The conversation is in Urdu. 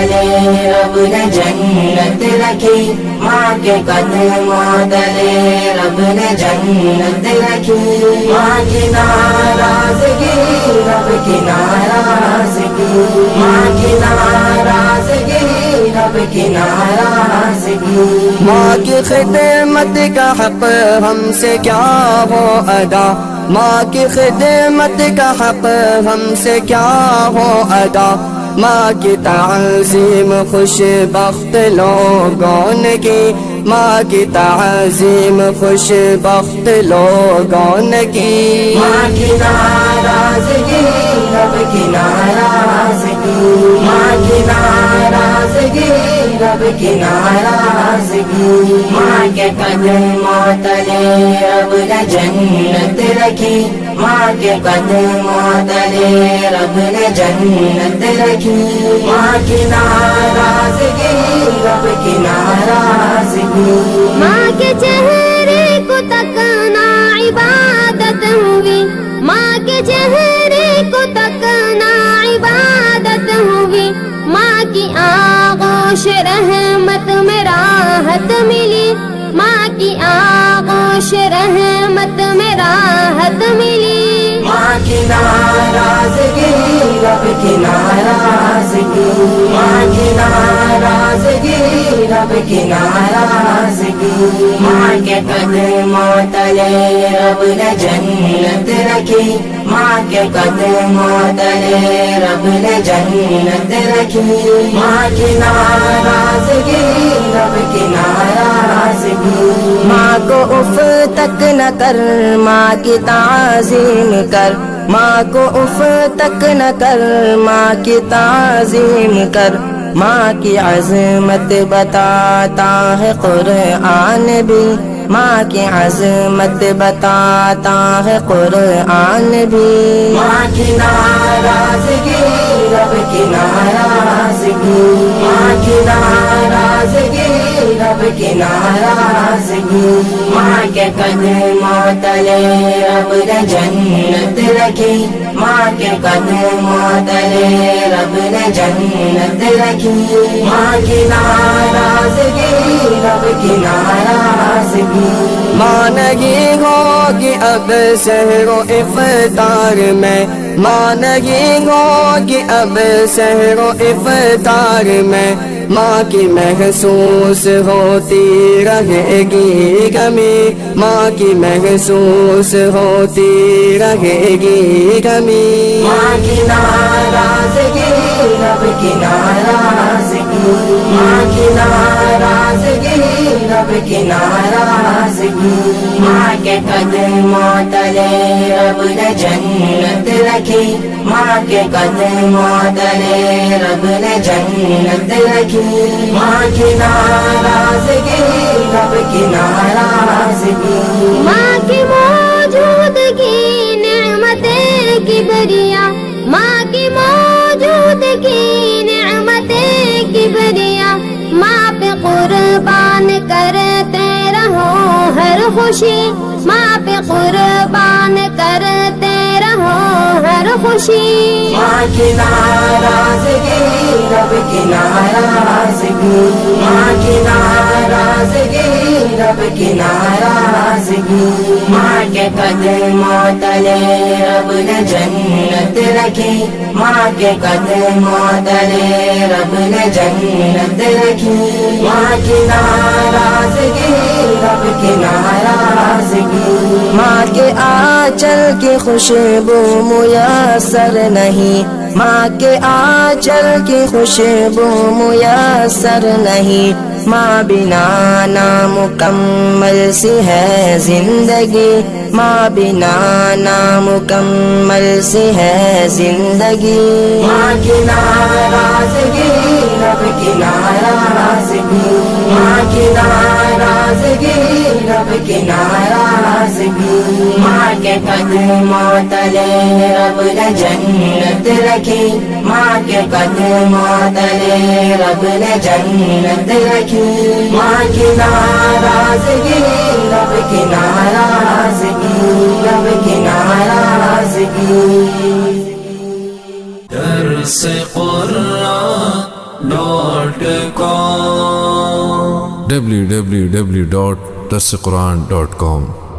تلے رب نے جنت رکھی، ماں کے قدموں تلے رب نے جنت رکھی، ماں کی ناراضگی رب کی ناراضگی، ماں کی ناراضگی رب کی ناراضگی، ماں کی خدمت کا حق ہم سے کیا ہو ادا، ماں کی خدمت کا حق ہم سے کیا ہو ادا، ماں کی تعظیم خوش بخت لوگوں نے کی، ماں کی تعظیم خوش بخت لوگوں نے کی، ماں کی ناراضگی رب کی ناراضگی، ماں کی ناراضگی رب کی ناراضگی، ماں کے قدموں تلے رب نے جنت رکھی، ماں کے قدموں تلے رب نے جنت رکھی، ماں کی ناراضگی رب کی ناراضگی، ماں کے چہرے کو تکنا عبادت ہوئی، ماں کے چہرے کو تکنا عبادت ہوئی، ماں کی آغوش رحمت میں راحت ملی، ماں کی آغوش رحمت میں راحت ملی، ماں کی ناراضگی رب کی ناراضگی، ماں کی ناراضگی رب کی ناراضگی، ماں کے قدموں تلے رب نے جنت رکھی، ماں کے قدموں تلے رب نے جنت رکھی، ماں کی ناراضگی رب کی ناراضگی، ماں کو اف تک نہ کر، ماں کی تعظیم کر، ماں کو اف تک نہ کر، ماں کی تعظیم کر، ماں کی عظمت بتاتا ہے قرآن بھی، ماں کی عظمت بتاتا ہے قرآن بھی، ماں کی ناراضگی رب کی ناراضگی، ماں کی ناراضگی رب کی ناراضگی، ماں کے قدموں تلے رب نے جنت رکھی، ماں کے قدموں تلے رب نے جنت رکھی، ماں کی ناراضگی رب کی ناراضگی، ماں نہیں ہوگی اب سحر و افطار میں، ماں نہیں ہوگی اب سحر و افطار میں، ماں کی محسوس ہوتی رہے گی کمی، ماں کی محسوس ہوتی رہے گی کمی، ماں کی ناراضگی رب کی ناراضگی، ماں کی ناراضگی رب کی ناراضگی، ماں کے قدموں تلے رب نے جنت رکھی، ماں کے قدموں تلے رب نے جنت رکھی، ماں کی ناراضگی رب کی ناراضگی، ماں کی موجودگی نعمتیں کبریا، ماں کی موجودگی نعمتیں کبریا، ماں پہ قربان کرتے رہو ہر خوشی، ماں پہ قربان کرتے رہو ہر خوشی، ماں کی ناراضگی رب کی ناراضگی، ماں کی ناراضگی رب کی ناراضگی، ماں کے قدموں تلے رب نے جنت رکھی، ماں کے قدموں تلے رب نے جنت رکھی، ماں کی ناراضگی رب کی ناراضگی، ماں کے آنچل کی خوشبو میسر نہیں، ماں کے آنچل کی خوشبو میسر نہیں، ماں بنا نامکمل سی ہے زندگی، ماں بنا نامکمل سی ہے زندگی، ماں کی ناراضگی رب کی ناراضگی، ماں کی ناراضگی رب کی ناراضگی، ماں کے قدموں تلے رب نے جنت رکھی، ماں کے قدموں تلے رب نے جنت رکھی، ماں کی ناراضگی رب کی ناراضگی، رب کی ناراضگی، درس قرآن www.darsulquran.com